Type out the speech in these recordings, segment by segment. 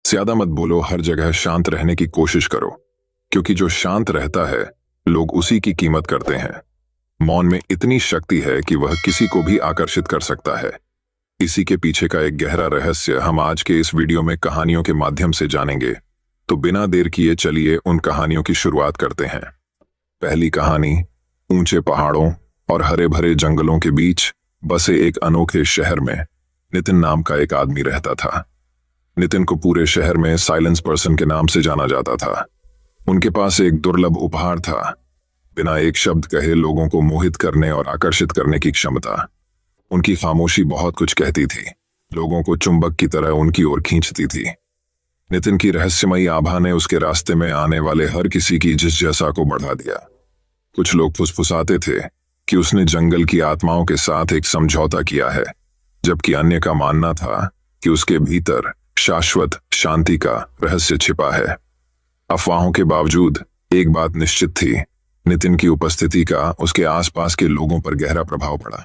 ज्यादा मत बोलो, हर जगह शांत रहने की कोशिश करो, क्योंकि जो शांत रहता है लोग उसी की कीमत करते हैं। मौन में इतनी शक्ति है कि वह किसी को भी आकर्षित कर सकता है। इसी के पीछे का एक गहरा रहस्य हम आज के इस वीडियो में कहानियों के माध्यम से जानेंगे। तो बिना देर किए चलिए उन कहानियों की शुरुआत करते हैं। पहली कहानी, ऊंचे पहाड़ों और हरे भरे जंगलों के बीच बसे एक अनोखे शहर में नितिन नाम का एक आदमी रहता था। नितिन को पूरे शहर में साइलेंस पर्सन के नाम से जाना जाता था। उनके पास एक दुर्लभ उपहार था, बिना एक शब्द कहे लोगों को मोहित करने और आकर्षित करने की क्षमता। उनकी खामोशी बहुत कुछ कहती थी, लोगों को चुंबक की तरह उनकी ओर खींचती थी। नितिन की रहस्यमयी आभा ने उसके रास्ते में आने वाले हर किसी की जिज्ञासा को बढ़ा दिया। कुछ लोग फुसफुसाते थे कि उसने जंगल की आत्माओं के साथ एक समझौता किया है, जबकि अन्य का मानना था कि उसके भीतर शाश्वत शांति का रहस्य छिपा है। अफवाहों के बावजूद एक बात निश्चित थी, नितिन की उपस्थिति का उसके आसपास के लोगों पर गहरा प्रभाव पड़ा।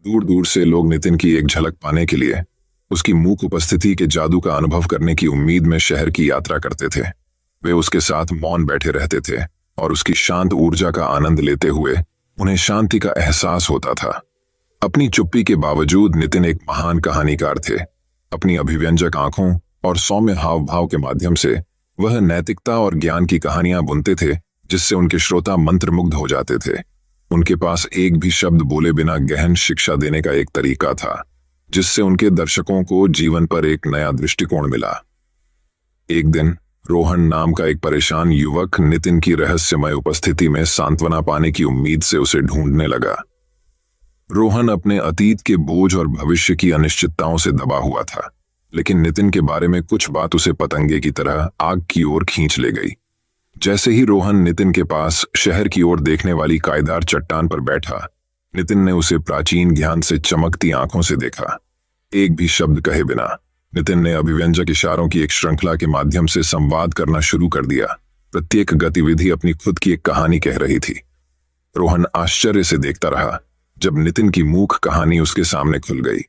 दूर दूर से लोग नितिन की एक झलक पाने के लिए उसकी मूक उपस्थिति के जादू का अनुभव करने की उम्मीद में शहर की यात्रा करते थे। वे उसके साथ मौन बैठे रहते थे और उसकी शांत ऊर्जा का आनंद लेते हुए उन्हें शांति का एहसास होता था। अपनी चुप्पी के बावजूद नितिन एक महान कहानीकार थे। अपनी अभिव्यंजक आंखों और सौम्य हाव भाव के माध्यम से वह नैतिकता और ज्ञान की कहानियां बुनते थे, जिससे उनके श्रोता मंत्रमुग्ध हो जाते थे। उनके पास एक भी शब्द बोले बिना गहन शिक्षा देने का एक तरीका था, जिससे उनके दर्शकों को जीवन पर एक नया दृष्टिकोण मिला। एक दिन रोहन नाम का एक परेशान युवक नितिन की रहस्यमय उपस्थिति में सांत्वना पाने की उम्मीद से उसे ढूंढने लगा। रोहन अपने अतीत के बोझ और भविष्य की अनिश्चितताओं से दबा हुआ था, लेकिन नितिन के बारे में कुछ बात उसे पतंगे की तरह आग की ओर खींच ले गई। जैसे ही रोहन नितिन के पास शहर की ओर देखने वाली कायदार चट्टान पर बैठा, नितिन ने उसे प्राचीन ज्ञान से चमकती आंखों से देखा। एक भी शब्द कहे बिना नितिन ने अभिव्यंजक इशारों की एक श्रृंखला के माध्यम से संवाद करना शुरू कर दिया। प्रत्येक गतिविधि अपनी खुद की एक कहानी कह रही थी। रोहन आश्चर्य से देखता रहा जब नितिन की मूक कहानी उसके सामने खुल गई।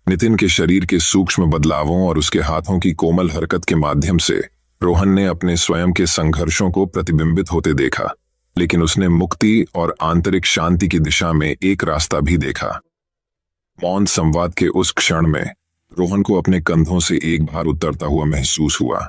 नितिन के शरीर के सूक्ष्म बदलावों और उसके हाथों की कोमल हरकत के माध्यम से रोहन ने अपने स्वयं के संघर्षों को प्रतिबिंबित होते देखा, लेकिन उसने मुक्ति और आंतरिक शांति की दिशा में एक रास्ता भी देखा। मौन संवाद के उस क्षण में रोहन को अपने कंधों से एक भार उतरता हुआ महसूस हुआ।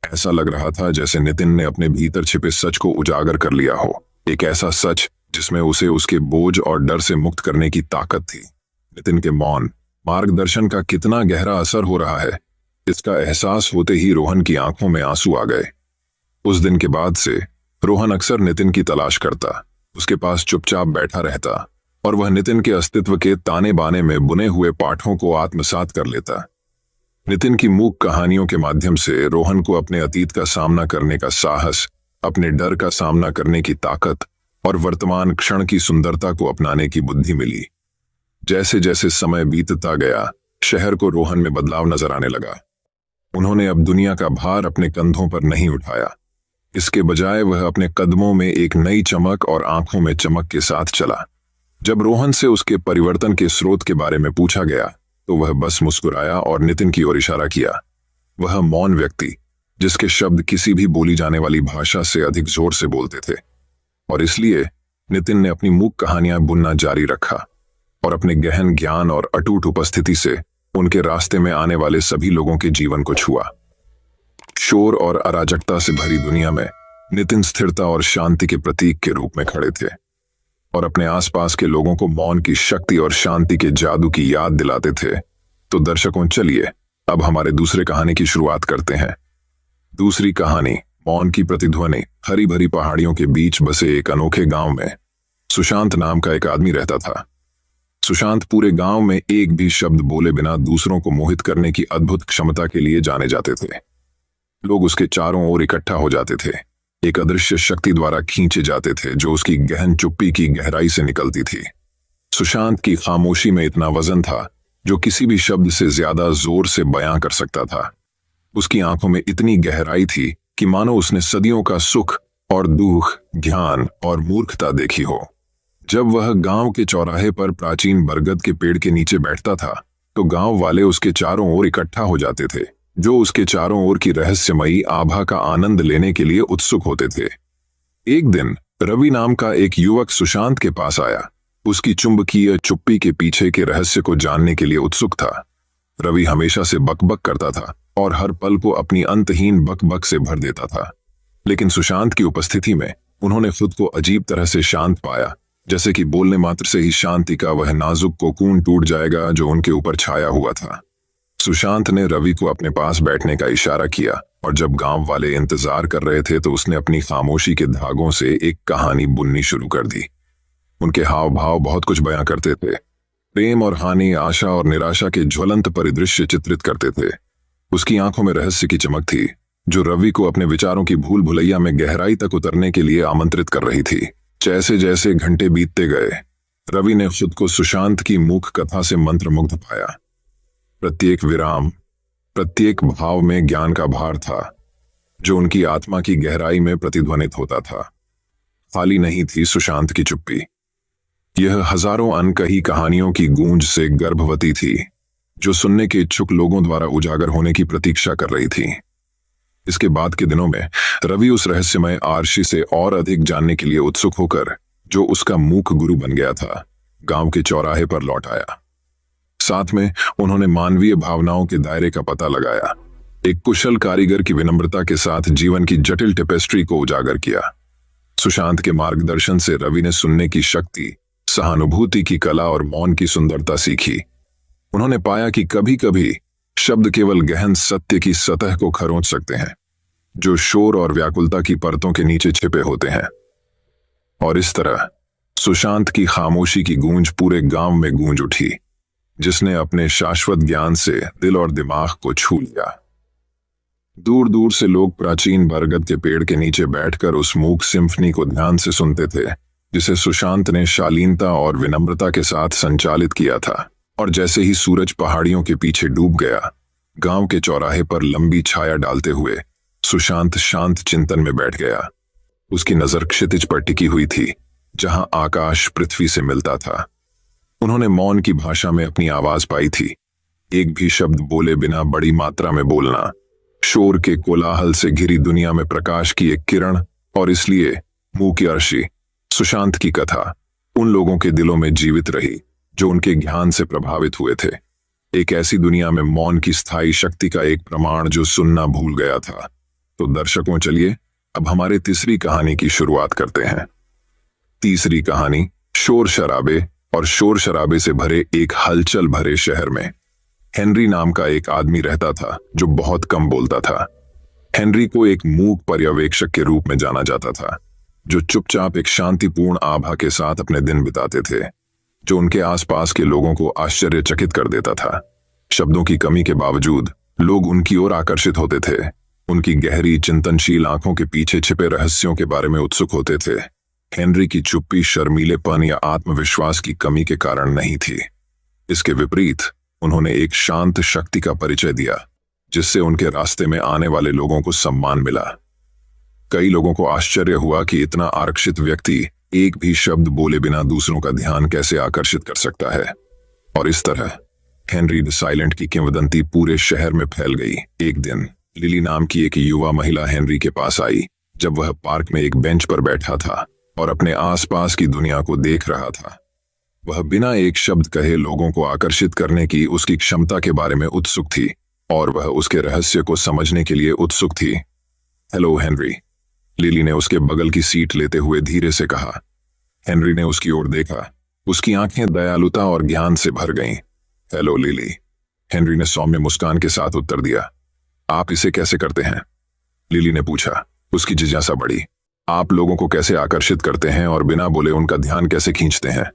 ऐसा लग रहा था जैसे नितिन ने अपने भीतर छिपे सच को उजागर कर लिया हो, एक ऐसा सच जिसमें उसे उसके बोझ और डर से मुक्त करने की ताकत थी। नितिन के मौन मार्गदर्शन का कितना गहरा असर हो रहा है, इसका एहसास होते ही रोहन की आंखों में आंसू आ गए। उस दिन के बाद से रोहन अक्सर नितिन की तलाश करता, उसके पास चुपचाप बैठा रहता और वह नितिन के अस्तित्व के ताने बाने में बुने हुए पाठों को आत्मसात कर लेता। नितिन की मूक कहानियों के माध्यम से रोहन को अपने अतीत का सामना करने का साहस, अपने डर का सामना करने की ताकत और वर्तमान क्षण की सुंदरता को अपनाने की बुद्धि मिली। जैसे जैसे समय बीतता गया, शहर को रोहन में बदलाव नजर आने लगा। उन्होंने अब दुनिया का भार अपने कंधों पर नहीं उठाया, इसके बजाय वह अपने कदमों में एक नई चमक और आंखों में चमक के साथ चला। जब रोहन से उसके परिवर्तन के स्रोत के बारे में पूछा गया, तो वह बस मुस्कुराया और नितिन की ओर इशारा किया। वह मौन व्यक्ति, जिसके शब्द किसी भी बोली जाने वाली भाषा से अधिक जोर से बोलते थे, और इसलिए नितिन ने अपनी मूक कहानियां बुनना जारी रखा और अपने गहन ज्ञान और अटूट उपस्थिति से उनके रास्ते में आने वाले सभी लोगों के जीवन को छुआ। शोर और अराजकता से भरी दुनिया में नितिन स्थिरता और शांति के प्रतीक के रूप में खड़े थे और अपने आसपास के लोगों को मौन की शक्ति और शांति के जादू की याद दिलाते थे। तो दर्शकों, चलिए अब हमारे दूसरे कहानी की शुरुआत करते हैं। दूसरी कहानी, मौन की प्रतिध्वनि। हरी भरी पहाड़ियों के बीच बसे एक अनोखे गांव में सुशांत नाम का एक आदमी रहता था। सुशांत पूरे गांव में एक भी शब्द बोले बिना दूसरों को मोहित करने की अद्भुत क्षमता के लिए जाने जाते थे। लोग उसके चारों ओर इकट्ठा हो जाते थे, एक अदृश्य शक्ति द्वारा खींचे जाते थे जो उसकी गहन चुप्पी की गहराई से निकलती थी। सुशांत की खामोशी में इतना वजन था जो किसी भी शब्द से ज्यादा जोर से बयां कर सकता था। उसकी आंखों में इतनी गहराई थी कि मानो उसने सदियों का सुख और दुख, ज्ञान और मूर्खता देखी हो। जब वह गांव के चौराहे पर प्राचीन बरगद के पेड़ के नीचे बैठता था, तो गांव वाले उसके चारों ओर इकट्ठा हो जाते थे। जो उसके चारों ओर की रहस्यमयी आभा का आनंद लेने के लिए उत्सुक होते थे। एक दिन रवि नाम का एक युवक सुशांत के पास आया। उसकी चुंबकीय चुप्पी के पीछे के रहस्य को जानने के लिए उत्सुक था। रवि हमेशा से बकबक करता था और हर पल को अपनी अंतहीन बकबक से भर देता था, लेकिन सुशांत की उपस्थिति में उन्होंने खुद को अजीब तरह से शांत पाया, जैसे कि बोलने मात्र से ही शांति का वह नाजुक कोकून टूट जाएगा जो उनके ऊपर छाया हुआ था। सुशांत ने रवि को अपने पास बैठने का इशारा किया और जब गांव वाले इंतजार कर रहे थे तो उसने अपनी खामोशी के धागों से एक कहानी बुननी शुरू कर दी। उनके हाव भाव बहुत कुछ बयां करते थे। प्रेम और हानि, आशा और निराशा के ज्वलंत परिदृश्य चित्रित करते थे। उसकी आंखों में रहस्य की चमक थी जो रवि को अपने विचारों की भूल भुलैया में गहराई तक उतरने के लिए आमंत्रित कर रही थी। जैसे जैसे घंटे बीतते गए, रवि ने खुद को सुशांत की मूक कथा से मंत्रमुग्ध पाया। प्रत्येक विराम, प्रत्येक भाव में ज्ञान का भार था जो उनकी आत्मा की गहराई में प्रतिध्वनित होता था। खाली नहीं थी सुशांत की चुप्पी, यह हजारों अनकही कहानियों की गूंज से गर्भवती थी जो सुनने के इच्छुक लोगों द्वारा उजागर होने की प्रतीक्षा कर रही थी। इसके बाद के दिनों में रवि उस रहस्यमय आरशी से और अधिक जानने के लिए उत्सुक होकर, जो उसका मूक गुरु बन गया था, गांव के चौराहे पर लौट आया। साथ में उन्होंने मानवीय भावनाओं के दायरे का पता लगाया, एक कुशल कारीगर की विनम्रता के साथ जीवन की जटिल टेपेस्ट्री को उजागर किया। सुशांत के मार्गदर्शन से रवि ने सुनने की शक्ति, सहानुभूति की कला और मौन की सुंदरता सीखी। उन्होंने पाया कि कभी कभी शब्द केवल गहन सत्य की सतह को खरोंच सकते हैं जो शोर और व्याकुलता की परतों के नीचे छिपे होते हैं। और इस तरह सुशांत की खामोशी की गूंज पूरे गांव में गूंज उठी, जिसने अपने शाश्वत ज्ञान से दिल और दिमाग को छू लिया। दूर दूर से लोग प्राचीन बरगद के पेड़ के नीचे बैठकर उस मूक सिम्फनी को ध्यान से सुनते थे जिसे सुशांत ने शालीनता और विनम्रता के साथ संचालित किया था। और जैसे ही सूरज पहाड़ियों के पीछे डूब गया, गांव के चौराहे पर लंबी छाया डालते हुए सुशांत शांत चिंतन में बैठ गया। उसकी नजर क्षितिज पर टिकी हुई थी जहां आकाश पृथ्वी से मिलता था। उन्होंने मौन की भाषा में अपनी आवाज पाई थी, एक भी शब्द बोले बिना बड़ी मात्रा में बोलना, शोर के कोलाहल से घिरी दुनिया में प्रकाश की एक किरण। और इसलिए मुंह की अर्शी, सुशांत की कथा उन लोगों के दिलों में जीवित रही जो उनके ज्ञान से प्रभावित हुए थे। एक ऐसी दुनिया में मौन की स्थायी शक्ति का एक प्रमाण जो सुनना भूल गया था। तो दर्शकों, चलिए अब हमारे तीसरी कहानी की शुरुआत करते हैं। तीसरी कहानी, शोर शराबे। और शोर शराबे से भरे एक हलचल भरे शहर में हेनरी नाम का एक आदमी रहता था जो बहुत कम बोलता था। हेनरी को एक मूक पर्यवेक्षक के रूप में जाना जाता था जो चुपचाप एक शांतिपूर्ण आभा के साथ अपने दिन बिताते थे, जो उनके आसपास के लोगों को आश्चर्यचकित कर देता था। शब्दों की कमी के बावजूद लोग उनकी ओर आकर्षित होते थे। उनकी गहरी चिंतनशील आंखों के पीछे छिपे रहस्यों के बारे में उत्सुक होते थे। हेनरी की चुप्पी शर्मीलेपन या आत्मविश्वास की कमी के कारण नहीं थी। इसके विपरीत उन्होंने एक शांत शक्ति का परिचय दिया जिससे उनके रास्ते में आने वाले लोगों को सम्मान मिला। कई लोगों को आश्चर्य हुआ कि इतना आरक्षित व्यक्ति एक भी शब्द बोले बिना दूसरों का ध्यान कैसे आकर्षित कर सकता है। और इस तरह हेनरी द साइलेंट की किंवदंती पूरे शहर में फैल गई। एक दिन लिली नाम की एक युवा महिला हेनरी के पास आई जब वह पार्क में एक बेंच पर बैठा था और अपने आसपास की दुनिया को देख रहा था। वह बिना एक शब्द कहे लोगों को आकर्षित करने की उसकी क्षमता के बारे में उत्सुक थी और वह उसके रहस्य को समझने के लिए उत्सुक थी। हेलो हेनरी, लिली ने उसके बगल की सीट लेते हुए धीरे से कहा। हेनरी ने उसकी ओर देखा, उसकी आंखें दयालुता और ज्ञान से भर गईं। हेलो लिली, हेनरी ने सौम्य मुस्कान के साथ उत्तर दिया। आप इसे कैसे करते हैं? लिली ने पूछा। उसकी जिज्ञासा बढ़ी। आप लोगों को कैसे आकर्षित करते हैं और बिना बोले उनका ध्यान कैसे खींचते हैं?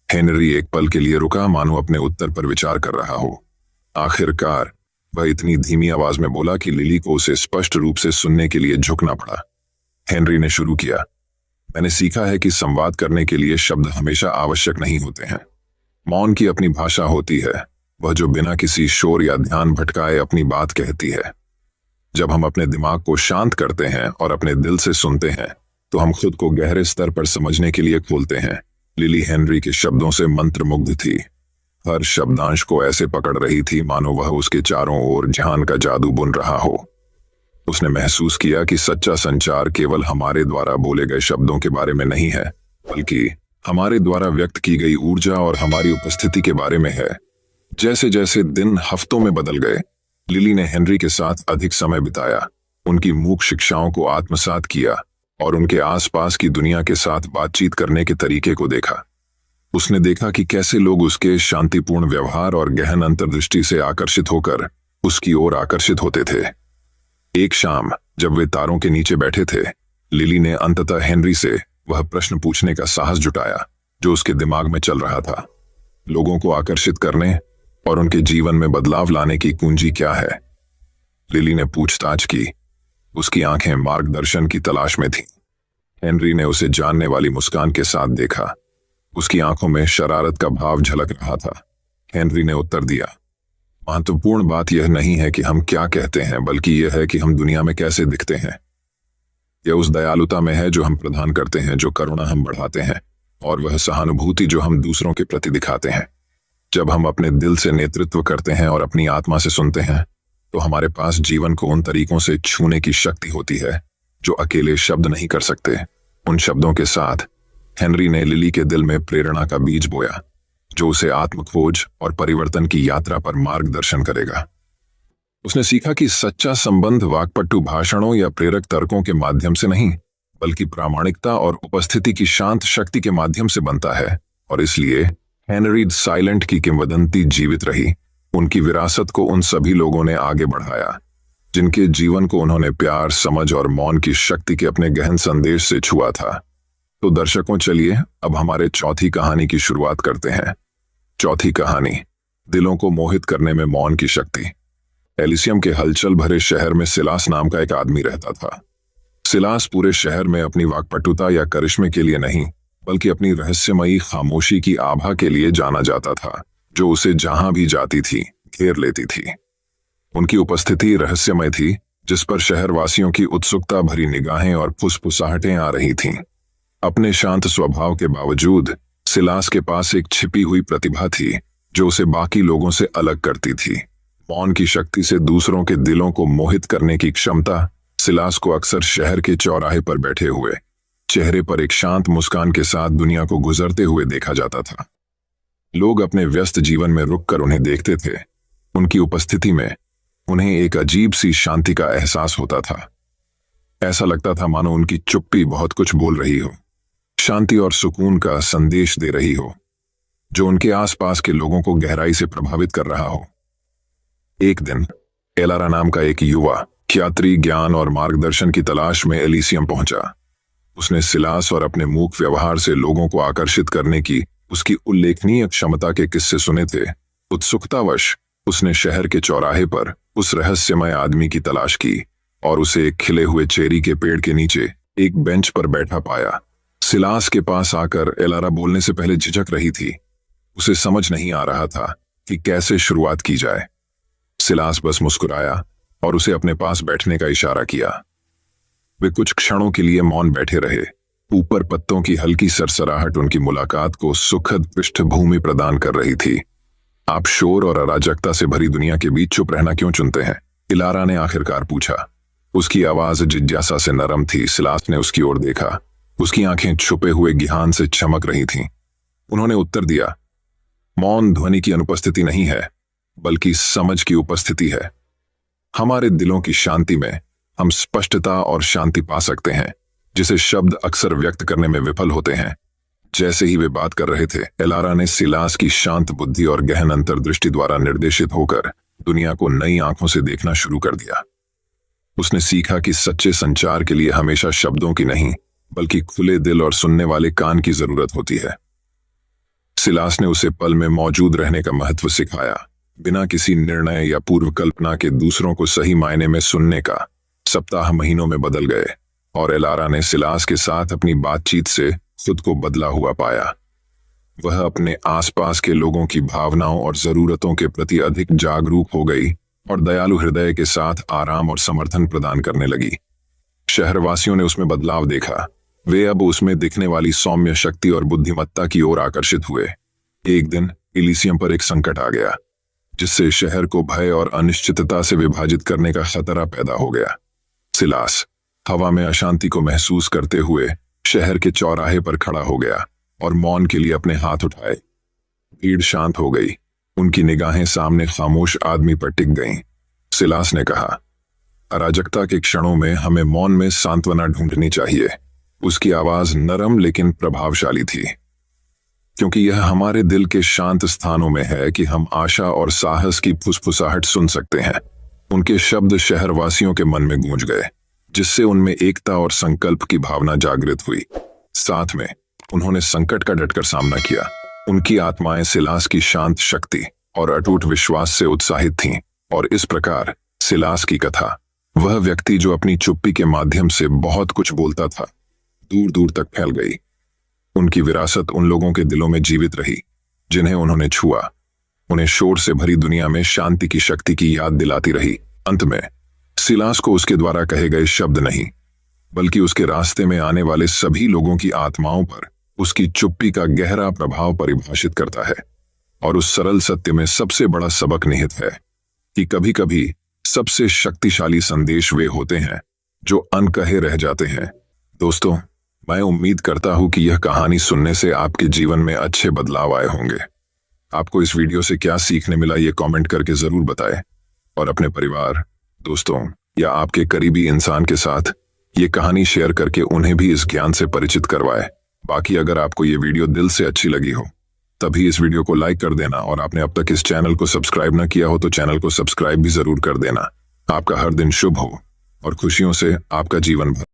हेनरी एक पल के लिए रुका, मानो अपने उत्तर पर विचार कर रहा हो। आखिरकार वह इतनी धीमी आवाज में बोला कि लिली को उसे स्पष्ट रूप से सुनने के लिए झुकना पड़ा। हेनरी ने शुरू किया। मैंने सीखा है कि संवाद करने के लिए शब्द हमेशा आवश्यक नहीं होते हैं। मौन की अपनी भाषा होती है, वह जो बिना किसी शोर या ध्यान भटकाए अपनी बात कहती है। जब हम अपने दिमाग को शांत करते हैं और अपने दिल से सुनते हैं तो हम खुद को गहरे स्तर पर समझने के लिए खोलते हैं। लिली हेनरी के शब्दों से मंत्रमुग्ध थी। हर शब्दांश को ऐसे पकड़ रही थी मानो वह उसके चारों ओर जहान का जादू बुन रहा हो। उसने महसूस किया कि सच्चा संचार केवल हमारे द्वारा बोले गए शब्दों के बारे में नहीं है, बल्कि हमारे द्वारा व्यक्त की गई ऊर्जा और हमारी उपस्थिति के बारे में है। जैसे जैसे दिन हफ्तों में बदल गए, लिली ने हेनरी के साथ अधिक समय बिताया, उनकी मूक शिक्षाओं को आत्मसात किया और उनके आसपास की दुनिया के साथ बातचीत करने के तरीके को देखा। उसने देखा कि कैसे लोग उसके शांतिपूर्ण व्यवहार और गहन अंतर्दृष्टि से आकर्षित होकर उसकी ओर आकर्षित होते थे। एक शाम जब वे तारों के नीचे बैठे थे, लिली ने अंततः हेनरी से वह प्रश्न पूछने का साहस जुटाया जो उसके दिमाग में चल रहा था। लोगों को आकर्षित करने और उनके जीवन में बदलाव लाने की कुंजी क्या है? लिली ने पूछताछ की। उसकी आंखें मार्गदर्शन की तलाश में थीं। हेनरी ने उसे जानने वाली मुस्कान के साथ देखा। उसकी आंखों में शरारत का भाव झलक रहा था। हेनरी ने उत्तर दिया, महत्वपूर्ण बात यह नहीं है कि हम क्या कहते हैं, बल्कि यह है कि हम दुनिया में कैसे दिखते हैं। यह उस दयालुता में है जो हम प्रदान करते हैं, जो करुणा हम बढ़ाते हैं, और वह सहानुभूति जो हम दूसरों के प्रति दिखाते हैं। जब हम अपने दिल से नेतृत्व करते हैं और अपनी आत्मा से सुनते हैं, तो हमारे पास जीवन को उन तरीकों से छूने की शक्ति होती है जो अकेले शब्द नहीं कर सकते। उन शब्दों के साथ हेनरी ने लिली के दिल में प्रेरणा का बीज बोया, जो उसे आत्मखोज और परिवर्तन की यात्रा पर मार्गदर्शन करेगा। उसने सीखा कि सच्चा संबंध वाक्पटु भाषणों या प्रेरक तर्कों के माध्यम से नहीं, बल्कि प्रामाणिकता और उपस्थिति की शांत शक्ति के माध्यम से बनता है। और इसलिए हेनरी साइलेंट की किंवदंती जीवित रही। उनकी विरासत को उन सभी लोगों ने आगे बढ़ाया जिनके जीवन को उन्होंने प्यार, समझ और मौन की शक्ति के अपने गहन संदेश से छुआ था। तो दर्शकों, चलिए अब हमारे चौथी कहानी की शुरुआत करते हैं। चौथी कहानी, दिलों को मोहित करने में मौन की शक्ति। एलिसियम के हलचल भरे शहर में सिलास नाम का एक आदमी रहता था। सिलास पूरे शहर में अपनी वाक्पटुता या करिश्मे के लिए नहीं, बल्कि अपनी रहस्यमयी खामोशी की आभा के लिए जाना जाता था, जो उसे जहां भी जाती थी घेर लेती थी। उनकी उपस्थिति रहस्यमय थी, जिस पर शहरवासियों की उत्सुकता भरी निगाहें और फुसफुसाहटें आ रही थीं। अपने शांत स्वभाव के बावजूद सिलास के पास एक छिपी हुई प्रतिभा थी जो उसे बाकी लोगों से अलग करती थी। मौन की शक्ति से दूसरों के दिलों को मोहित करने की क्षमता सिलास को अक्सर शहर के चौराहे पर बैठे हुए, चेहरे पर एक शांत मुस्कान के साथ दुनिया को गुजरते हुए देखा जाता था। लोग अपने व्यस्त जीवन में रुककर उन्हें देखते थे। उनकी उपस्थिति में उन्हें एक अजीब सी शांति का एहसास होता था। ऐसा लगता था मानो उनकी चुप्पी बहुत कुछ बोल रही हो, शांति और सुकून का संदेश दे रही हो, जो उनके आसपास के लोगों को गहराई से प्रभावित कर रहा हो। एक दिन एलारा नाम का एक युवा यात्री ज्ञान और मार्गदर्शन की तलाश में एलिसियम पहुंचा। उसने सिलास और अपने मूक व्यवहार से लोगों को आकर्षित करने की उसकी उल्लेखनीय क्षमता के किस्से सुने थे। उत्सुकतावश उसने शहर के चौराहे पर उस रहस्यमय आदमी की तलाश की और उसे एक खिले हुए चेरी के पेड़ के नीचे एक बेंच पर बैठा पाया। सिलास के पास आकर एलारा बोलने से पहले झिझक रही थी। उसे समझ नहीं आ रहा था कि कैसे शुरुआत की जाए। सिलास बस मुस्कुराया और उसे अपने पास बैठने का इशारा किया। वे कुछ क्षणों के लिए मौन बैठे रहे। ऊपर पत्तों की हल्की सरसराहट उनकी मुलाकात को सुखद पृष्ठभूमि प्रदान कर रही थी। आप शोर और अराजकता से भरी दुनिया के बीच चुप रहना क्यों चुनते हैं? इलारा ने आखिरकार पूछा। उसकी आवाज जिज्ञासा से नरम थी। सिलास ने उसकी ओर देखा। उसकी आंखें छुपे हुए ज्ञान से चमक रही थीं। उन्होंने उत्तर दिया, मौन ध्वनि की अनुपस्थिति नहीं है, बल्कि समझ की उपस्थिति है। हमारे दिलों की शांति में हम स्पष्टता और शांति पा सकते हैं, जिसे शब्द अक्सर व्यक्त करने में विफल होते हैं। जैसे ही वे बात कर रहे थे, एलारा ने सिलास की शांत बुद्धि और गहन अंतर्दृष्टि द्वारा निर्देशित होकर दुनिया को नई आंखों से देखना शुरू कर दिया। उसने सीखा कि सच्चे संचार के लिए हमेशा शब्दों की नहीं, बल्कि खुले दिल और सुनने वाले कान की जरूरत होती है। सिलास ने उसे पल में मौजूद रहने का महत्व सिखाया। बिना किसी निर्णय या पूर्व कल्पना के दूसरों को सही मायने में सुनने का सप्ताह महीनों में बदल गए और एलारा ने सिलास के साथ अपनी बातचीत से खुद को बदला हुआ पाया। वह अपने आसपास के लोगों की भावनाओं और जरूरतों के प्रति अधिक जागरूक हो गई और दयालु हृदय के साथ आराम और समर्थन प्रदान करने लगी। शहरवासियों ने उसमें बदलाव देखा। वे अब उसमें दिखने वाली सौम्य शक्ति और बुद्धिमत्ता की ओर आकर्षित हुए। एक दिन इलीसियम पर एक संकट आ गया, जिससे शहर को भय और अनिश्चितता से विभाजित करने का खतरा पैदा हो गया। सिलास हवा में अशांति को महसूस करते हुए शहर के चौराहे पर खड़ा हो गया और मौन के लिए अपने हाथ उठाए। भीड़ शांत हो गई, उनकी निगाहें सामने खामोश आदमी पर टिक गईं। सिलास ने कहा, अराजकता के क्षणों में हमें मौन में सांत्वना ढूंढनी चाहिए। उसकी आवाज नरम लेकिन प्रभावशाली थी, क्योंकि यह हमारे दिल के शांत स्थानों में है कि हम आशा और साहस की फुसफुसाहट सुन सकते हैं। उनके शब्द शहरवासियों के मन में गूंज गए, जिससे उनमें एकता और संकल्प की भावना जागृत हुई। साथ में उन्होंने संकट का डटकर सामना किया। उनकी आत्माएं सिलास की शांत शक्ति और अटूट विश्वास से उत्साहित थीं, और इस प्रकार सिलास की कथा, वह व्यक्ति जो अपनी चुप्पी के माध्यम से बहुत कुछ बोलता था, दूर दूर तक फैल गई। उनकी विरासत उन लोगों के दिलों में जीवित रही जिन्हें उन्होंने छुआ। उन्हें शोर से भरी दुनिया में शांति की शक्ति की याद दिलाती रही। अंत में सिलास को उसके द्वारा कहे गए शब्द नहीं, बल्कि उसके रास्ते में आने वाले सभी लोगों की आत्माओं पर उसकी चुप्पी का गहरा प्रभाव परिभाषित करता है। और उस सरल सत्य में सबसे बड़ा सबक निहित है कि कभी कभी सबसे शक्तिशाली संदेश वे होते हैं जो अनकहे रह जाते हैं। दोस्तों, मैं उम्मीद करता हूं कि यह कहानी सुनने से आपके जीवन में अच्छे बदलाव आए होंगे। आपको इस वीडियो से क्या सीखने मिला, ये कमेंट करके जरूर बताएं, और अपने परिवार, दोस्तों या आपके करीबी इंसान के साथ ये कहानी शेयर करके उन्हें भी इस ज्ञान से परिचित करवाएं। बाकी अगर आपको ये वीडियो दिल से अच्छी लगी हो, तभी इस वीडियो को लाइक कर देना, और आपने अब तक इस चैनल को सब्सक्राइब न किया हो तो चैनल को सब्सक्राइब भी जरूर कर देना। आपका हर दिन शुभ हो और खुशियों से आपका जीवन भर।